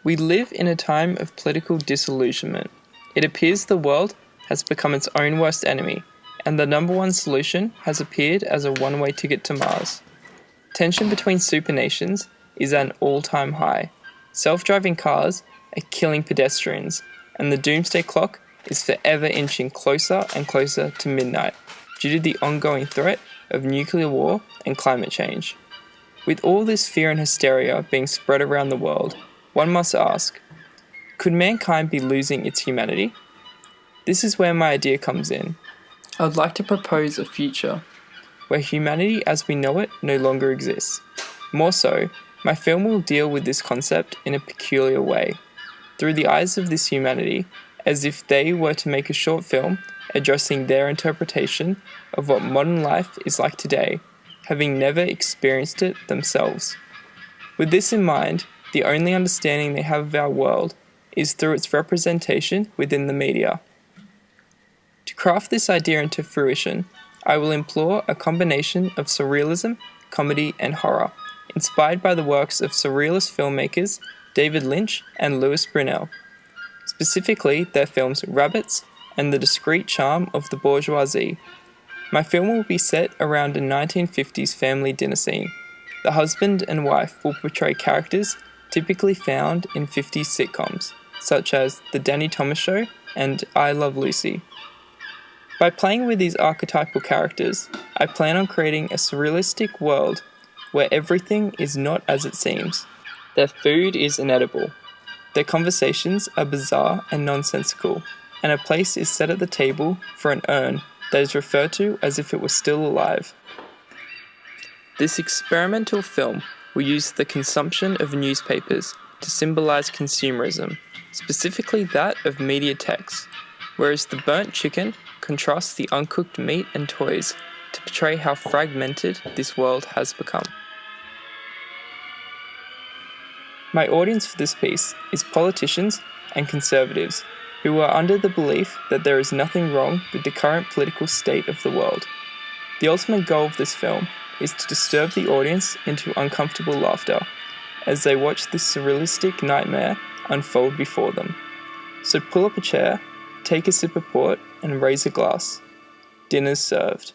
We live in a time of political disillusionment. It appears the world has become its own worst enemy, and the number one solution has appeared as a one-way ticket to Mars. Tension between supernations is at an all-time high. Self-driving cars are killing pedestrians, and the doomsday clock is forever inching closer and closer to midnight due to the ongoing threat of nuclear war and climate change. With all this fear and hysteria being spread around the world, one must ask, could mankind be losing its humanity? This is where my idea comes in. I would like to propose a future where humanity as we know it no longer exists. More so, my film will deal with this concept in a peculiar way, through the eyes of this humanity, as if they were to make a short film addressing their interpretation of what modern life is like today, having never experienced it themselves. With this in mind, the only understanding they have of our world is through its representation within the media. To craft this idea into fruition, I will employ a combination of surrealism, comedy, and horror, inspired by the works of surrealist filmmakers David Lynch and Louis Brunel, specifically their films Rabbits and The Discreet Charm of the Bourgeoisie. My film will be set around a 1950s family dinner scene. The husband and wife will portray characters typically found in 50s sitcoms, such as The Danny Thomas Show and I Love Lucy. By playing with these archetypal characters, I plan on creating a surrealistic world where everything is not as it seems. Their food is inedible, their conversations are bizarre and nonsensical, and a place is set at the table for an urn that is referred to as if it was still alive. This experimental film will use the consumption of newspapers to symbolize consumerism, specifically that of media texts, whereas the burnt chicken contrasts the uncooked meat and toys to portray how fragmented this world has become. My audience for this piece is politicians and conservatives who are under the belief that there is nothing wrong with the current political state of the world. The ultimate goal of this film is to disturb the audience into uncomfortable laughter as they watch this surrealistic nightmare unfold before them. So pull up a chair, take a sip of port, and raise a glass. Dinner's served.